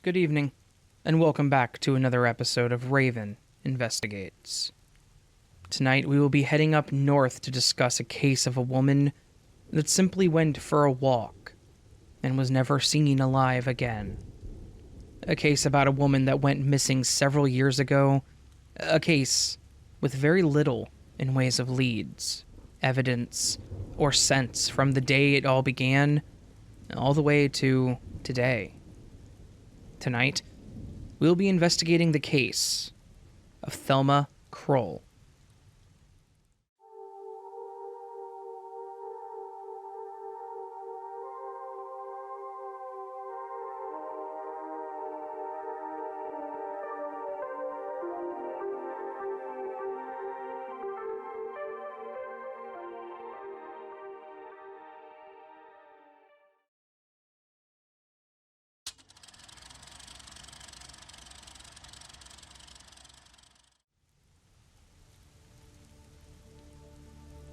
Good evening, and welcome back to another episode of Raven Investigates. Tonight we will be heading up north to discuss a case of a woman that simply went for a walk and was never seen alive again. A case about a woman that went missing several years ago, a case with very little in ways of leads, evidence, or sense from the day it all began all the way to today. Tonight, we'll be investigating the case of Thelma Krull.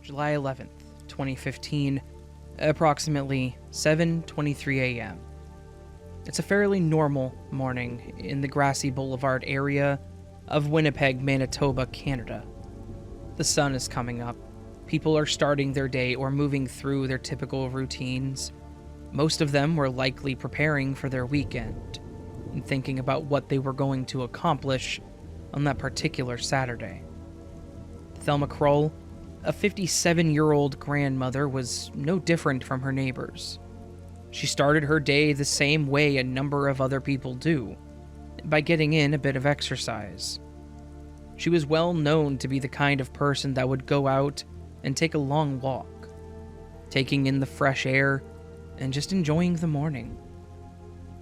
July 11th, 2015, approximately 7:23 a.m. It's a fairly normal morning in the grassy boulevard area of Winnipeg, Manitoba, Canada. The sun is coming up. People are starting their day or moving through their typical routines. Most of them were likely preparing for their weekend and thinking about what they were going to accomplish on that particular Saturday. Thelma Krull, a 57-year-old grandmother, was no different from her neighbors. She started her day the same way a number of other people do, by getting in a bit of exercise. She was well known to be the kind of person that would go out and take a long walk, taking in the fresh air and just enjoying the morning.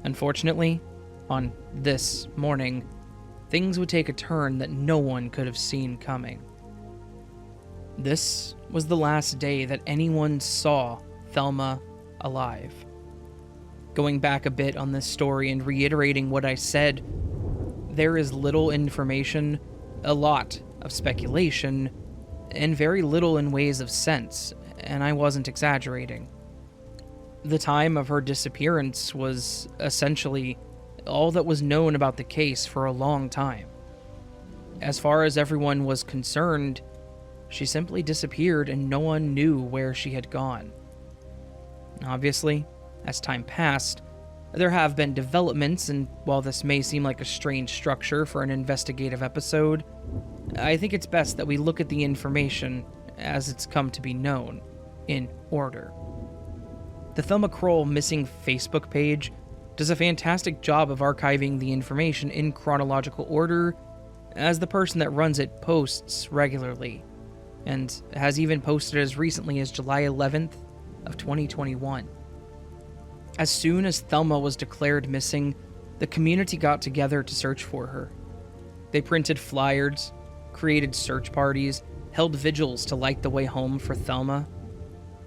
Unfortunately, on this morning, things would take a turn that no one could have seen coming. This was the last day that anyone saw Thelma alive. Going back a bit on this story and reiterating what I said, there is little information, a lot of speculation, and very little in ways of sense, and I wasn't exaggerating. The time of her disappearance was essentially all that was known about the case for a long time. As far as everyone was concerned, she simply disappeared and no one knew where she had gone. Obviously, as time passed, there have been developments, and while this may seem like a strange structure for an investigative episode, I think it's best that we look at the information as it's come to be known, in order. The Thelma Krull missing Facebook page does a fantastic job of archiving the information in chronological order, as the person that runs it posts regularly, and has even posted as recently as July 11th of 2021. As soon as Thelma was declared missing, the community got together to search for her. They printed flyers, created search parties, held vigils to light the way home for Thelma.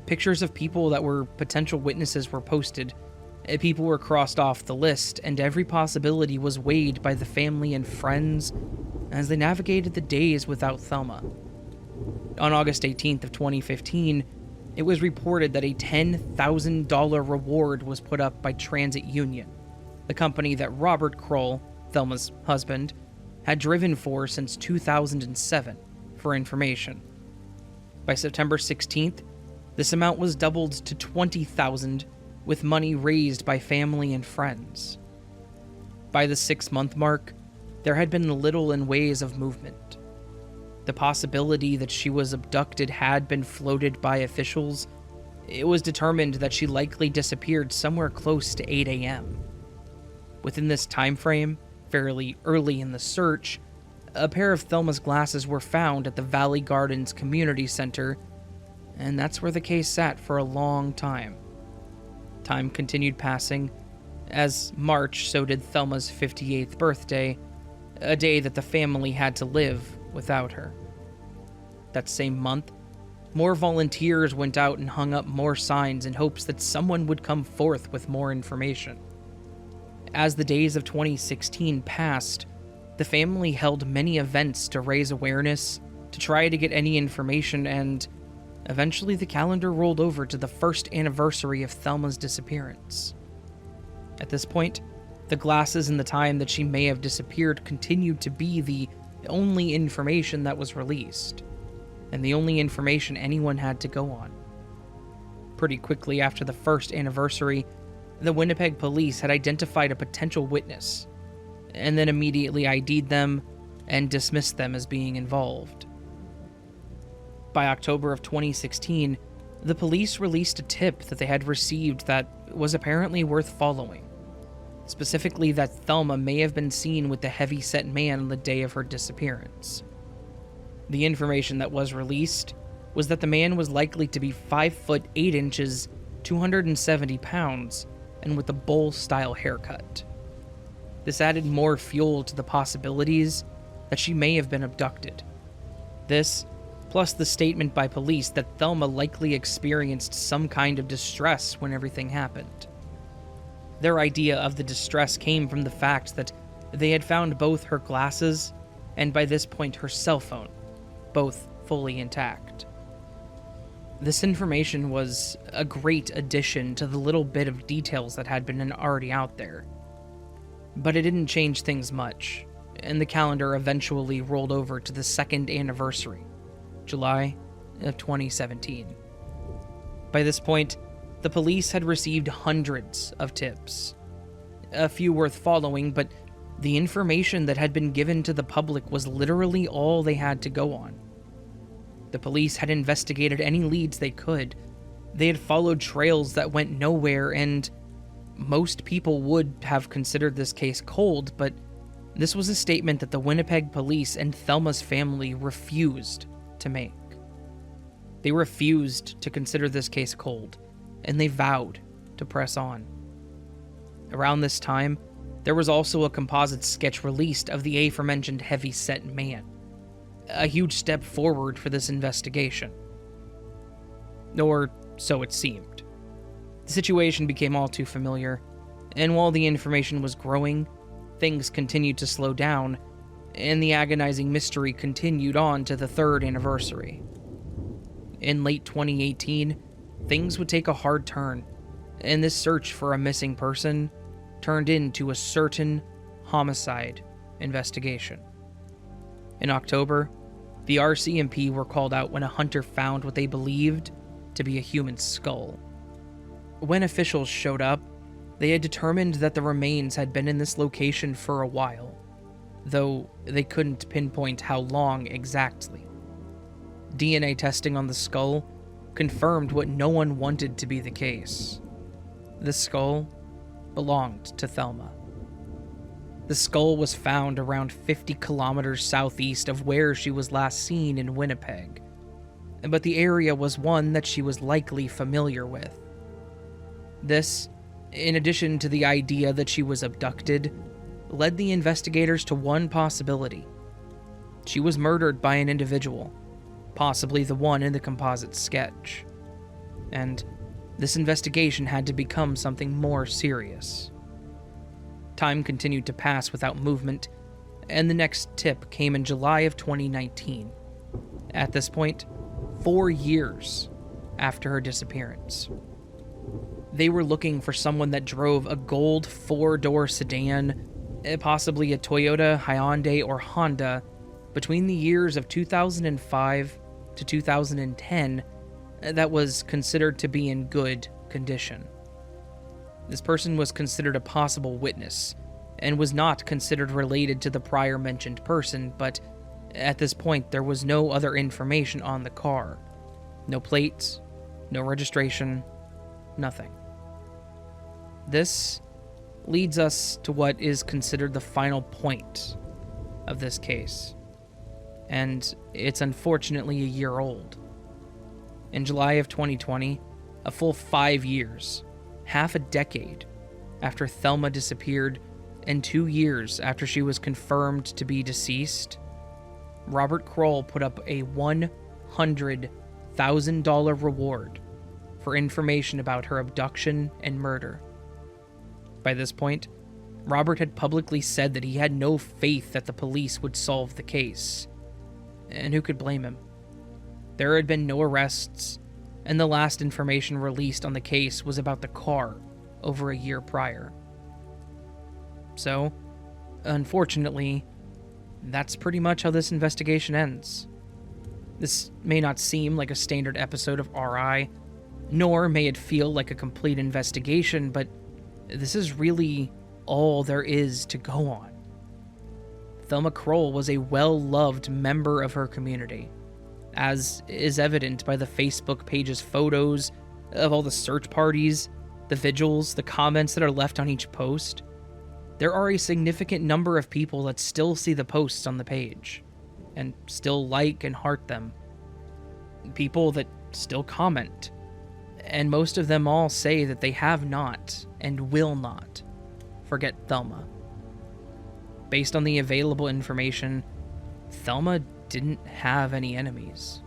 Pictures of people that were potential witnesses were posted. People were crossed off the list, and every possibility was weighed by the family and friends as they navigated the days without Thelma. On August 18th of 2015, it was reported that a $10,000 reward was put up by Transit Union, the company that Robert Krull, Thelma's husband, had driven for since 2007 for information. By September 16th, this amount was doubled to $20,000, with money raised by family and friends. By the 6-month mark, there had been little in ways of movement. The possibility that she was abducted had been floated by officials. It was determined that she likely disappeared somewhere close to 8 a.m. Within this time frame, fairly early in the search, a pair of Thelma's glasses were found at the Valley Gardens Community Center, and that's where the case sat for a long time. Time continued passing. As March, so did Thelma's 58th birthday, a day that the family had to live without her. That same month, more volunteers went out and hung up more signs in hopes that someone would come forth with more information. As the days of 2016 passed, the family held many events to raise awareness, to try to get any information, and eventually the calendar rolled over to the first anniversary of Thelma's disappearance. At this point, The glasses and the time that she may have disappeared continued to be the only information that was released, and the only information anyone had to go on. Pretty quickly after the first anniversary, the Winnipeg police had identified a potential witness, and then immediately ID'd them and dismissed them as being involved. By October of 2016, the police released a tip that they had received that was apparently worth following. Specifically, that Thelma may have been seen with the heavy-set man on the day of her disappearance. The information that was released was that the man was likely to be 5 foot 8 inches, 270 pounds, and with a bowl-style haircut. This added more fuel to the possibilities that she may have been abducted. This, plus the statement by police that Thelma likely experienced some kind of distress when everything happened. Their idea of the distress came from the fact that they had found both her glasses and by this point her cell phone, both fully intact. This information was a great addition to the little bit of details that had been already out there. But it didn't change things much, and the calendar eventually rolled over to the second anniversary, July of 2017. By this point, the police had received hundreds of tips. A few worth following, but the information that had been given to the public was literally all they had to go on. The police had investigated any leads they could. They had followed trails that went nowhere, and most people would have considered this case cold, but this was a statement that the Winnipeg police and Thelma's family refused to make. They refused to consider this case cold, and they vowed to press on. Around this time, there was also a composite sketch released of the aforementioned heavy-set man, a huge step forward for this investigation. Or so it seemed. The situation became all too familiar, and while the information was growing, things continued to slow down, and the agonizing mystery continued on to the third anniversary. In late 2018, things would take a hard turn, and this search for a missing person turned into a certain homicide investigation. In October, the RCMP were called out when a hunter found what they believed to be a human skull. When officials showed up, they had determined that the remains had been in this location for a while, though they couldn't pinpoint how long exactly. DNA testing on the skull confirmed what no one wanted to be the case. The skull belonged to Thelma. The skull was found around 50 kilometers southeast of where she was last seen in Winnipeg, but the area was one that she was likely familiar with. This, in addition to the idea that she was abducted, led the investigators to one possibility. She was murdered by an individual, possibly the one in the composite sketch. And this investigation had to become something more serious. Time continued to pass without movement, and the next tip came in July of 2019. At this point, 4 years after her disappearance. They were looking for someone that drove a gold 4-door sedan, possibly a Toyota, Hyundai, or Honda, between the years of 2005 to 2010 that was considered to be in good condition. This person was considered a possible witness, and was not considered related to the prior mentioned person, but at this point there was no other information on the car. No plates, no registration, nothing. This leads us to what is considered the final point of this case, and it's unfortunately a year old. In July of 2020, a full 5 years, half a decade after Thelma disappeared, and 2 years after she was confirmed to be deceased, Robert Krull put up a $100,000 reward for information about her abduction and murder. By this point, Robert had publicly said that he had no faith that the police would solve the case. And who could blame him? There had been no arrests, and the last information released on the case was about the car over a year prior. So, unfortunately, that's pretty much how this investigation ends. This may not seem like a standard episode of RI, nor may it feel like a complete investigation, but this is really all there is to go on. Thelma Krull was a well-loved member of her community, as is evident by the Facebook page's photos of all the search parties, the vigils, the comments that are left on each post. There are a significant number of people that still see the posts on the page, and still like and heart them. People that still comment, and most of them all say that they have not, and will not, forget Thelma. Based on the available information, Thelma didn't have any enemies.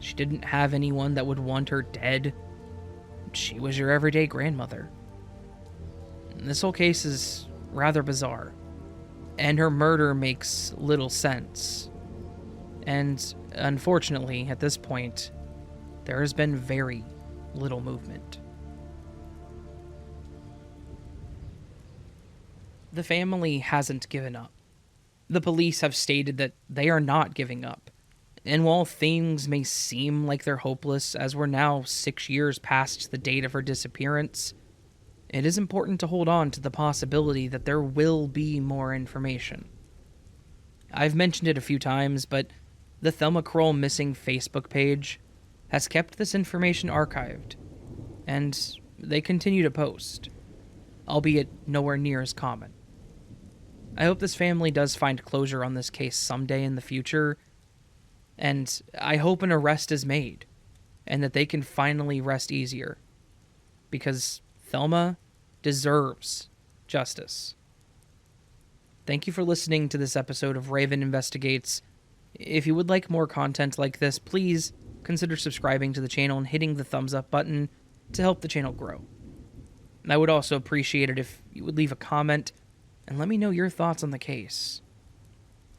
She didn't have anyone that would want her dead. She was your everyday grandmother. This whole case is rather bizarre, and her murder makes little sense. And unfortunately, at this point, there has been very little movement. The family hasn't given up. The police have stated that they are not giving up. And while things may seem like they're hopeless, as we're now 6 years past the date of her disappearance, it is important to hold on to the possibility that there will be more information. I've mentioned it a few times, but the Thelma Krull missing Facebook page has kept this information archived, and they continue to post, albeit nowhere near as common. I hope this family does find closure on this case someday in the future, and I hope an arrest is made, and that they can finally rest easier, because Thelma deserves justice. Thank you for listening to this episode of Raven Investigates. If you would like more content like this, please consider subscribing to the channel and hitting the thumbs up button to help the channel grow. I would also appreciate it if you would leave a comment and let me know your thoughts on the case.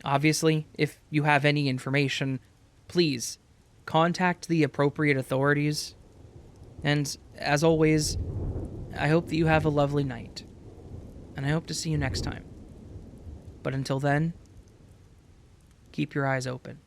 Obviously, if you have any information, please contact the appropriate authorities. And as always, I hope that you have a lovely night, and I hope to see you next time. But until then, keep your eyes open.